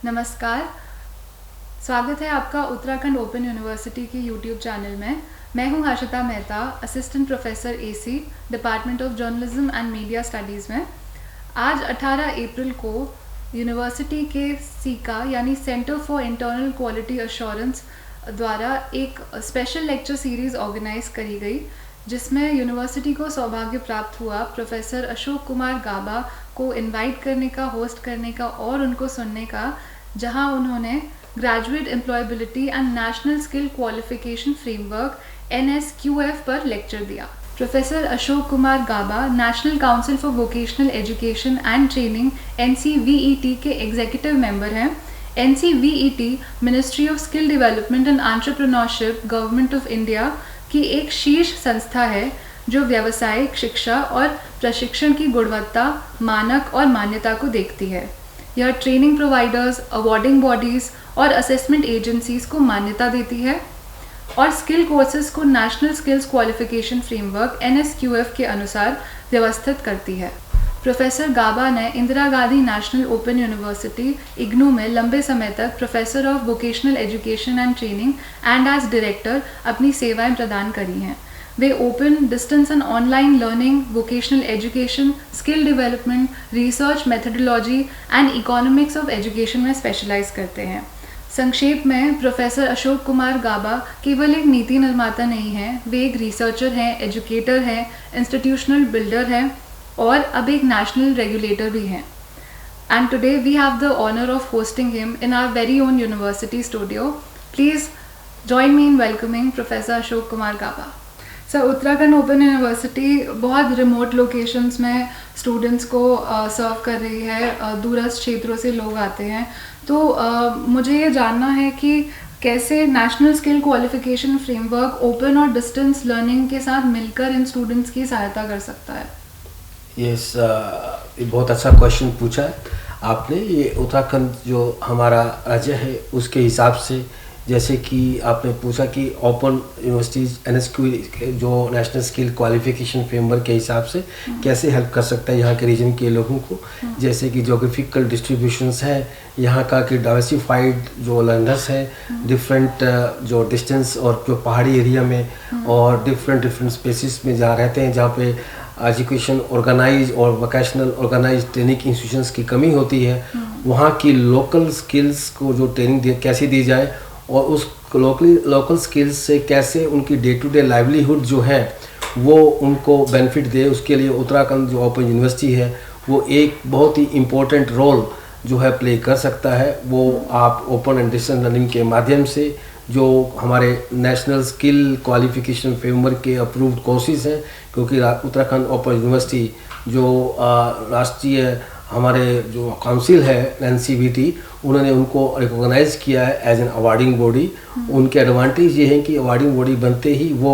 नमस्कार। स्वागत है आपका उत्तराखंड ओपन यूनिवर्सिटी की यूट्यूब चैनल में। मैं हूं Harshita Mehta, assistant professor AC, department of journalism and media studies में। आज 18 अप्रैल को यूनिवर्सिटी के सीका यानी centre for internal quality assurance द्वारा एक स्पेशल लेक्चर सीरीज़ ऑर्गेनाइज करी गई, जिसमें यूनिवर्सिटी को सौभाग्य प्राप्त हुआ प्रोफेसर अशोक कुमार गाबा को इनवाइट करने का, होस्ट करने का और उनको सुनने का, जहां उन्होंने graduate employability and National Skill Qualification framework NSQF पर लेक्चर दिया। Professor Ashok Kumar Gaba National Council for Vocational education and Training NCVET के एग्जीक्यूटिव मेंबर हैं। NCVET Ministry of Skill Development and Entrepreneurship, Government of India की एक शीर्ष संस्था है जो व्यावसायिक शिक्षा और प्रशिक्षण की गुणवत्ता, मानक और मान्यता को देखती है। यह ट्रेनिंग प्रोवाइडर्स, अवार्डिंग बॉडीज़ और असेसमेंट एजेंसीज को मान्यता देती है और स्किल कोर्सेज को national skills qualification framework NSQF के अनुसार व्यवस्थित करती है। प्रोफेसर गाबा ने Indira Gandhi national open university IGNOU में लंबे समय तक professor of vocational education and training and as director अपनी सेवाएं प्रदान करी हैं। वे open, distance and online learning, vocational education, skill development, research methodology and economics of education में स्पेशलाइज करते हैं। संक्षेप में, प्रोफेसर अशोक कुमार गाबा केवल एक नीति निर्माता नहीं हैं, वे एक रिसर्चर हैं, एजुकेटर हैं, इंस्टीट्यूशनल बिल्डर हैं और अब एक नेशनल रेगुलेटर भी हैं। And today we have the honour of hosting him in our very own university studio. Please join me in welcoming professor Ashok Kumar Gaba. Sir, Uttarakhand open University बहुत रिमोट लोकेशंस में students को serve कर रही है, दूरस्थ क्षेत्रों से लोग आते हैं। तो मुझे ये जानना है कि कैसे national Skill Qualification framework open और डिस्टेंस लर्निंग के साथ मिलकर इन स्टूडेंट्स की सहायता कर सकता है। यस, ये बहुत अच्छा क्वेश्चन पूछा है आपने। ये उत्तराखंड जो हमारा राज्य है उसके हिसाब से, जैसे कि आपने पूछा कि ओपन यूनिवर्सिटीज़ NSQ जो नेशनल स्किल क्वालिफिकेशन फ्रेमवर्क के हिसाब से कैसे हेल्प कर सकता है यहाँ के रीजन के लोगों को। जैसे कि जोग्राफिकल डिस्ट्रीब्यूशंस है यहाँ का, कि डाइवर्सिफाइड जो लर्नर्स है डिफरेंट जो डिस्टेंस और जो पहाड़ी एरिया में और डिफरेंट स्पेसिस में जहाँ रहते हैं, जहाँ पे एजुकेशन ऑर्गेनाइज और वोकेशनल ऑर्गेनाइज ट्रेनिंग इंस्टीट्यूशंस की कमी होती है, वहाँ की लोकल स्किल्स को जो ट्रेनिंग कैसे दी जाए और उस लोकल स्किल्स से कैसे उनकी डे टू डे लाइवलीहुड जो है वो उनको बेनिफिट दे, उसके लिए उत्तराखंड जो ओपन यूनिवर्सिटी है वो एक बहुत ही इम्पोर्टेंट रोल जो है प्ले कर सकता है। वो आप ओपन एंड डिस्टेंस लर्निंग के माध्यम से जो हमारे नेशनल स्किल क्वालिफिकेशन फ्रेमवर्क के अप्रूव्ड कोर्सेज हैं, क्योंकि उत्तराखंड ओपन यूनिवर्सिटी जो राष्ट्रीय हमारे जो काउंसिल है NCVT, उन्होंने उनको रिकॉग्नाइज किया है एज एन अवार्डिंग बॉडी। उनके एडवांटेज ये हैं कि अवार्डिंग बॉडी बनते ही वो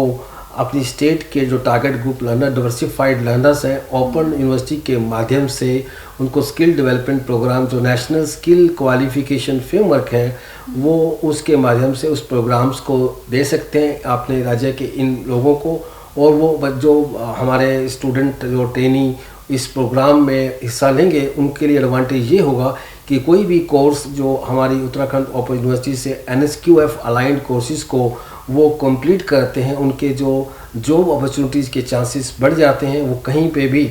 अपनी स्टेट के जो target group learner, diversified learners हैं, ओपन यूनिवर्सिटी के माध्यम से उनको स्किल डेवलपमेंट प्रोग्राम जो नेशनल स्किल क्वालिफिकेशन फ्रेमवर्क है वो उसके माध्यम से उस प्रोग्राम्स को दे सकते हैं अपने राज्य के इन लोगों को। और वो जो हमारे स्टूडेंट जो ट्रेनी इस प्रोग्राम में हिस्सा लेंगे उनके लिए एडवांटेज ये होगा कि कोई भी कोर्स जो हमारी उत्तराखंड ओपन यूनिवर्सिटी से NSQF अलाइंड कोर्सेज को वो कंप्लीट करते हैं, उनके जो जॉब अपॉर्चुनिटीज़ के चांसेस बढ़ जाते हैं। वो कहीं पे भी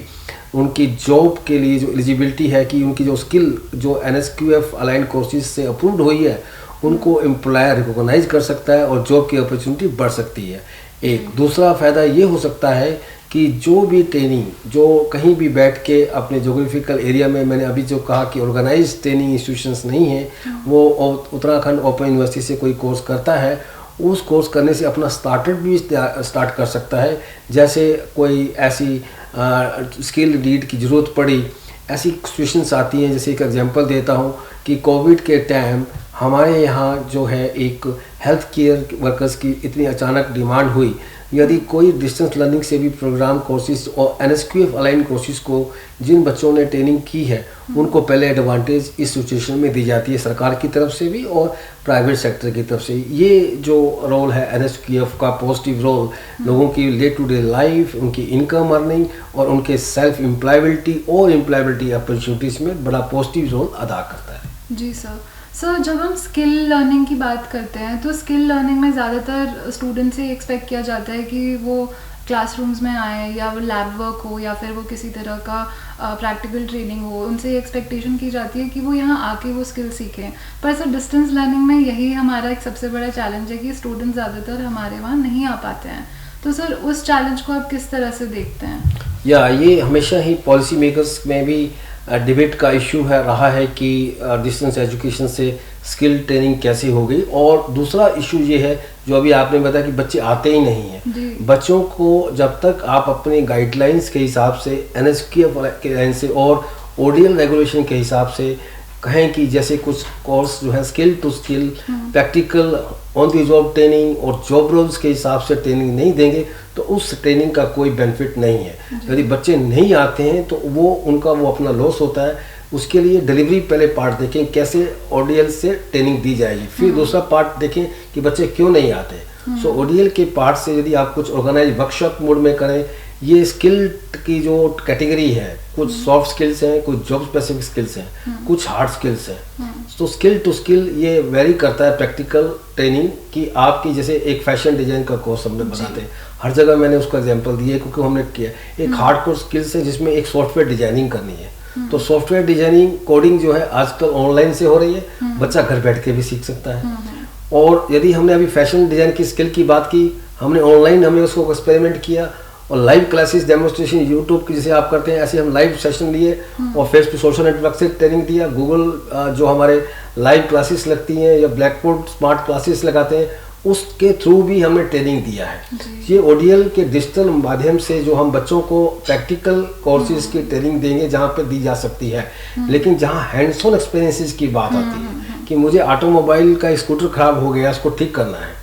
उनकी जॉब के लिए जो एलिजिबिलिटी है कि उनकी जो स्किल जो NSQF अलाइंड कोर्सेज से अप्रूव्ड हुई है उनको एम्प्लॉयर रिकॉग्नाइज कर सकता है और जॉब की अपॉर्चुनिटी बढ़ सकती है। एक दूसरा फ़ायदा ये हो सकता है कि जो भी ट्रेनिंग जो कहीं भी बैठ के अपने जोग्राफिकल एरिया में, मैंने अभी जो कहा कि ऑर्गेनाइज ट्रेनिंग इंस्टीट्यूशंस नहीं है, वो उत्तराखंड ओपन यूनिवर्सिटी से कोई कोर्स करता है, उस कोर्स करने से अपना स्टार्टअप भी स्टार्ट कर सकता है। जैसे कोई ऐसी स्किल नीड की ज़रूरत पड़ी, ऐसी सिचुएशंस आती हैं। जैसे एक एग्जांपल देता हूँ कि कोविड के टाइम हमारे यहाँ जो है एक हेल्थ केयर वर्कर्स की इतनी अचानक डिमांड हुई। यदि कोई डिस्टेंस लर्निंग से भी प्रोग्राम कोर्सेज और NSQF अलाइन कोर्सेज को जिन बच्चों ने ट्रेनिंग की है उनको पहले एडवांटेज इस सिचुएशन में दी जाती है, सरकार की तरफ से भी और प्राइवेट सेक्टर की तरफ से। ये जो रोल है NSQF का, पॉजिटिव रोल लोगों की डे टू डे लाइफ, उनकी इनकम अर्निंग और उनके सेल्फ एम्प्लॉयबिलिटी और एम्प्लॉयबिलिटी अपॉर्चुनिटीज़ में बड़ा पॉजिटिव रोल अदा करता है। जी सर। सर जब हम स्किल लर्निंग की बात करते हैं तो स्किल लर्निंग में ज़्यादातर स्टूडेंट से एक्सपेक्ट किया जाता है कि वो क्लासरूम्स में आए या वो लैब वर्क हो या फिर वो किसी तरह का प्रैक्टिकल ट्रेनिंग हो, उनसे एक्सपेक्टेशन की जाती है कि वो यहाँ आके वो स्किल सीखें। पर सर डिस्टेंस लर्निंग में यही हमारा एक सबसे बड़ा चैलेंज है कि स्टूडेंट ज़्यादातर हमारे वहाँ नहीं आ पाते हैं। तो सर उस चैलेंज को आप किस तरह से देखते हैं? या ये हमेशा ही पॉलिसी मेकर्स में भी डिबेट का इशू है रहा है कि डिस्टेंस एजुकेशन से स्किल ट्रेनिंग कैसे होगी। और दूसरा इशू ये है जो अभी आपने बताया कि बच्चे आते ही नहीं हैं। बच्चों को जब तक आप अपने गाइडलाइंस के हिसाब से NSQF के लाइन से और ODL रेगुलेशन के हिसाब से कहें कि जैसे कुछ कोर्स जो है skill to skill, practical, on the job training और जॉब रोल्स के हिसाब से ट्रेनिंग नहीं देंगे तो उस ट्रेनिंग का कोई बेनिफिट नहीं है। यदि बच्चे नहीं आते हैं तो वो उनका वो अपना लॉस होता है। उसके लिए डिलीवरी पहले पार्ट देखें कैसे ODL से ट्रेनिंग दी जाएगी, फिर दूसरा पार्ट देखें कि बच्चे क्यों नहीं आते। सो ODL के पार्ट से यदि आप कुछ ऑर्गेनाइज वर्कशॉप मोड में करें, ये स्किल की जो कैटेगरी है, कुछ सॉफ्ट स्किल्स हैं, कुछ जॉब स्पेसिफिक स्किल्स हैं, कुछ हार्ड स्किल्स हैं। तो स्किल टू स्किल ये वेरी करता है प्रैक्टिकल ट्रेनिंग की। आपकी जैसे एक फैशन डिजाइन का कोर्स हमने बनाते हैं, हर जगह मैंने उसका एग्जांपल दिया क्योंकि हमने किया एक हार्ड कोर स्किल्स है जिसमें एक सॉफ्टवेयर डिजाइनिंग करनी है। तो सॉफ्टवेयर डिजाइनिंग कोडिंग जो है आजकल ऑनलाइन से हो रही है, बच्चा घर बैठ के भी सीख सकता है। और यदि हमने अभी फैशन डिजाइन की स्किल की बात की, हमने ऑनलाइन हमने उसको एक्सपेरिमेंट किया और लाइव क्लासेस डेमोन्स्ट्रेशन यूट्यूब की जैसे आप करते हैं ऐसे हम लाइव सेशन लिए और फेसबुक सोशल नेटवर्क से ट्रेनिंग दिया। गूगल जो हमारे लाइव क्लासेस लगती हैं या ब्लैक बोर्ड स्मार्ट क्लासेस लगाते हैं उसके थ्रू भी हमने ट्रेनिंग दिया है। ये ODL के डिजिटल माध्यम से जो हम बच्चों को प्रैक्टिकल कोर्सेज की ट्रेनिंग देंगे जहाँ पे दी जा सकती है, लेकिन जहाँ हैंड्स ऑन एक्सपीरियंसेस की बात आती है कि मुझे ऑटोमोबाइल का स्कूटर खराब हो गया उसको ठीक करना है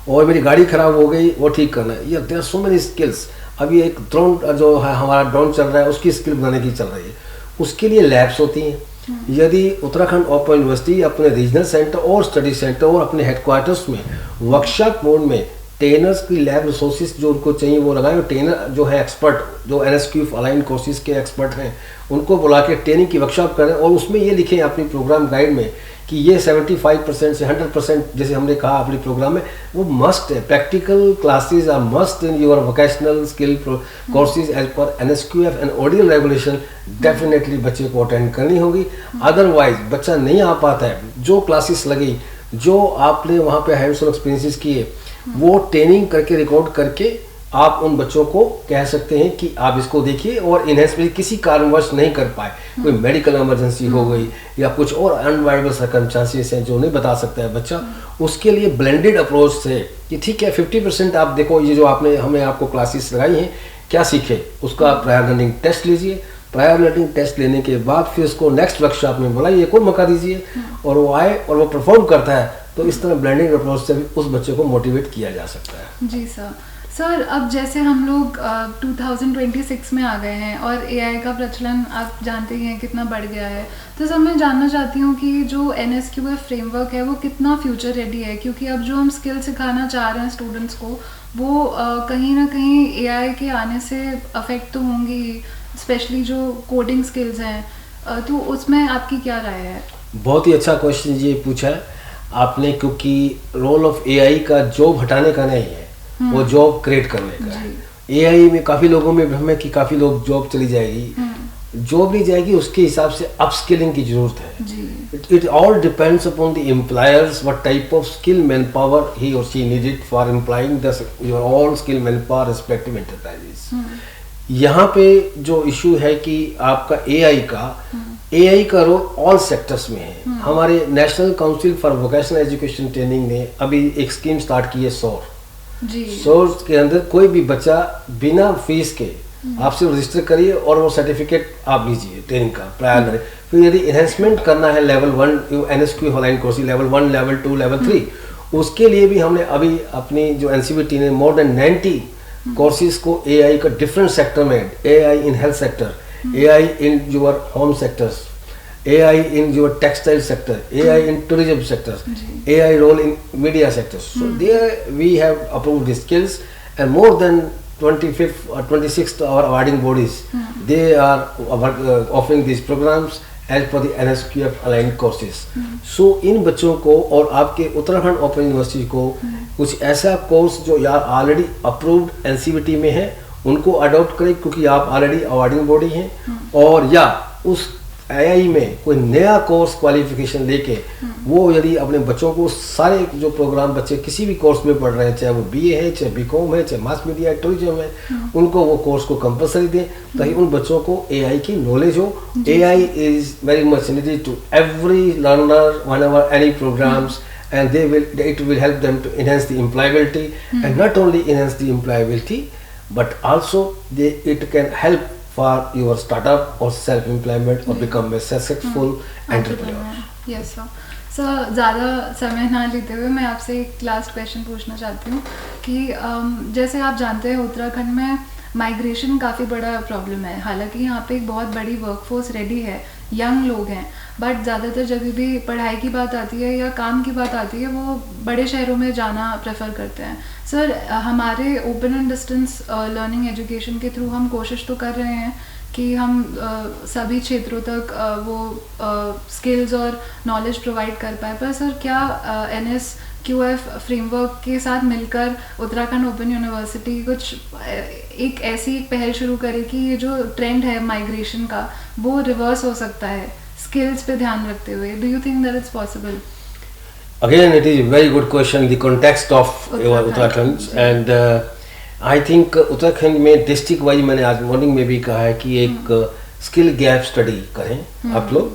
और मेरी गाड़ी खराब हो गई वो ठीक करना है, या there are so many skills. अभी एक ड्रोन जो है हमारा ड्रोन चल रहा है उसकी स्किल बनाने की चल रही है, उसके लिए लैब्स होती हैं। यदि उत्तराखंड ओपन यूनिवर्सिटी अपने रीजनल सेंटर और स्टडी सेंटर और अपने हेडक्वार्टर्स में वर्कशॉप मोड में ट्रेनर्स की लैब रिसोर्सेज जो उनको चाहिए वो लगाएं, ट्रेनर जो है एक्सपर्ट जो NSQF अलाइन कोर्सेज के एक्सपर्ट हैं उनको बुला के ट्रेनिंग की वर्कशॉप करें और उसमें ये लिखें अपनी प्रोग्राम गाइड में कि ये 75% से 100% जैसे हमने कहा अपने प्रोग्राम में वो मस्ट है। Practical classes are must in your vocational skill courses as per NSQF and ODL regulation. Definitely बच्चे को अटेंड करनी होगी, अदरवाइज बच्चा नहीं आ पाता है। जो क्लासेस लगी, जो आपने वहाँ पे हैंड्स ऑन एक्सपीरियंसेस किए, वो ट्रेनिंग करके रिकॉर्ड करके आप उन बच्चों को कह सकते हैं कि आप इसको देखिए और इन्हें किसी कारणवश नहीं कर पाए, कोई मेडिकल इमरजेंसी हो गई या कुछ और अनवाइबल सर्कमस्टांसेस हैं जो नहीं बता सकता है बच्चा, उसके लिए ब्लेंडेड अप्रोच से कि ठीक है 50% आप देखो ये जो हमने आपको क्लासेस लगाई हैं क्या सीखे, उसका प्रायर लर्निंग टेस्ट लीजिए। प्रायर लर्निंग टेस्ट लेने के बाद फिर उसको नेक्स्ट वर्कशॉप में बुलाइए, कोई मौका दीजिए और वो आए और वो परफॉर्म करता है, तो इस तरह ब्लेंडिंग अप्रोच से भी उस बच्चे को मोटिवेट किया जा सकता है। जी सर, अब जैसे हम लोग 2026 में आ गए हैं और AI का प्रचलन आप जानते ही हैं कितना बढ़ गया है, तो सर मैं जानना चाहती हूँ कि जो NSQF फ्रेमवर्क है वो कितना फ्यूचर रेडी है, क्योंकि अब जो हम स्किल सिखाना चाह रहे हैं स्टूडेंट्स को वो कहीं ना कहीं AI के आने से अफेक्ट तो होंगी, स्पेशली जो कोडिंग स्किल्स हैं, तो उसमें आपकी क्या राय है? बहुत ही अच्छा क्वेश्चन ये पूछा है आपने, क्योंकि रोल ऑफ AI का जॉब हटाने का नहीं है, वो जॉब क्रिएट करने का है। AI में काफ़ी लोगों में भ्रम है कि काफ़ी लोग जॉब चली जाएगी, जॉब नहीं जाएगी, उसके हिसाब से अपस्किलिंग की जरूरत है। It all depends upon the employers what type of skill man power he or she needed for employing the your all skill man power respective enterprises. यहाँ पे जो इशू है कि आपका AI का रोल ऑल सेक्टर्स में है। हमारे national Council for Vocational education training ने अभी एक स्कीम स्टार्ट की है SOAR के अंदर कोई भी बच्चा बिना फीस के आपसे रजिस्टर करिए और वो सर्टिफिकेट आप लीजिए ट्रेनिंग का प्रायर करें। फिर यदि एनहेंसमेंट करना है level 1 NSQF online course level 1 level 2 level 3, उसके लिए भी हमने अभी अपनी जो NCVT ने मोर देन 90 कोर्सेज को AI का डिफरेंट सेक्टर में, AI in health sector, AI in your home sectors, AI in your textile sector, AI in tourism sectors, AI role in media sectors. So there we have approved the skills, and more than 25th or 26th our awarding bodies, they are offering these programs as per the NSQF aligned courses. So इन बच्चों को और आपके Uttarakhand open university को कुछ ऐसा course जो यार ऑलरेडी अप्रूव्ड NCVT में है उनको अडॉप्ट करें, क्योंकि आप ऑलरेडी अवार्डिंग बॉडी हैं, और या उस AI में कोई नया कोर्स क्वालिफिकेशन लेके वो यदि अपने बच्चों को सारे जो प्रोग्राम बच्चे किसी भी कोर्स में पढ़ रहे हैं, चाहे वो BA है, चाहे BCom है, चाहे मास मीडिया टूरिज्म है, उनको वो कोर्स को कंपलसरी दें ताकि उन बच्चों को AI की नॉलेज हो। AI is very much needed to every learner whenever any programmes, and it will help them to enhance the employability, and not only enhance the employability but also it can help for your startup or self employment or become a successful entrepreneur. Yes sir. Sir ज़्यादा समय ना लेते हुए मैं आपसे एक last question पूछना चाहती हूँ कि जैसे आप जानते हैं उत्तराखंड में माइग्रेशन काफ़ी बड़ा प्रॉब्लम है। हालांकि यहाँ पे एक बहुत बड़ी वर्कफोर्स रेडी है, यंग लोग हैं, बट ज़्यादातर जब भी पढ़ाई की बात आती है या काम की बात आती है वो बड़े शहरों में जाना प्रेफर करते हैं। सर हमारे open and distance learning education के थ्रू हम कोशिश तो कर रहे हैं कि हम सभी क्षेत्रों तक वो स्किल्स और नॉलेज प्रोवाइड कर पाए, पर सर क्या NSQF फ्रेमवर्क के साथ मिलकर उत्तराखंड ओपन यूनिवर्सिटी कुछ एक ऐसी एक पहल शुरू करे कि ये जो ट्रेंड है माइग्रेशन का वो रिवर्स हो सकता है स्किल्स पे ध्यान रखते हुए? Do you think that it's possible? Again, it is a very good question, the context of Uttarakhand, and I think Uttarakhand में डिस्ट्रिक्ट वाइज मैंने आज मॉर्निंग में भी कहा है कि एक स्किल गैप स्टडी करें आप लोग,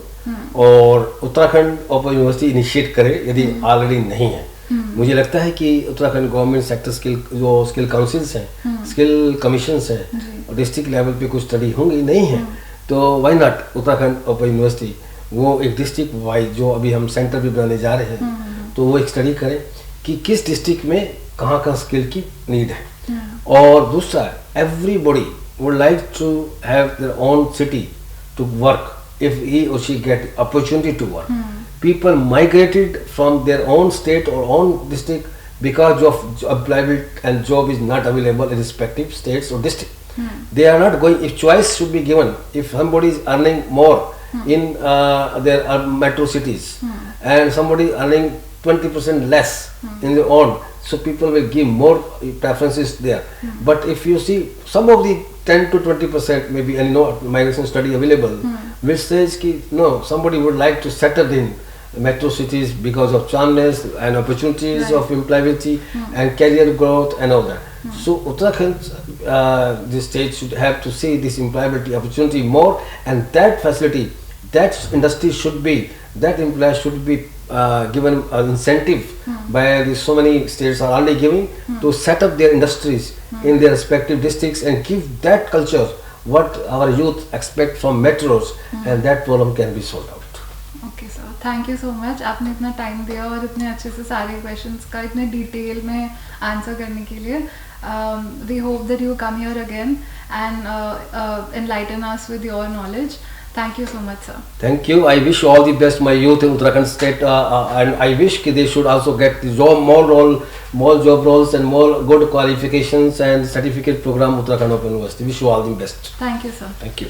और उत्तराखंड ओपन यूनिवर्सिटी इनिशिएट करें यदि ऑलरेडी नहीं है। मुझे लगता है कि Uttarakhand government sector skill councils हैं, स्किल कमीशंस हैं, और डिस्ट्रिक्ट लेवल पे कुछ स्टडी होंगी, नहीं है तो why not Uttarakhand open university वो एक डिस्ट्रिक्ट वाइज जो अभी हम सेंटर भी बनाने जा रहे हैं तो वो एक स्टडी करें कि किस डिस्ट्रिक्ट में कहाँ कहाँ स्किल की नीड है। और दूसरा, everybody would like to have their own city to work if he or she get opportunity to work. People migrated from their own state or own district because of employment and job is not available in respective states or district. They are not going, if choice should be given, if somebody is earning more in their metro cities and somebody earning 20% less in their own, so people will give more preferences there. But if you see some of the 10 to 20% maybe, and no migration study available which says ki no, somebody would like to settle in metro cities because of calmness and opportunities of employability and career growth and all that. So Uttarakhand, the state should have to see this employability opportunity more, and that facility, that industry should be, that employer should be given an incentive by the so many states are already giving to set up their industries in their respective districts and give that culture what our youth expect from metros, and that problem can be solved out. Okay sir, thank you so much, आपने इतना time दिया और इतने अच्छे से सारे questions का इतने डिटेल में आंसर करने के लिए। We hope that you come here again and enlighten us with your knowledge. Thank you so much, sir. Thank you. I wish all the best my youth in Uttarakhand state, and I wish they should also get more job roles and more good qualifications and certificate program Uttarakhand Open University. Wish you all the best. Thank you, sir. Thank you.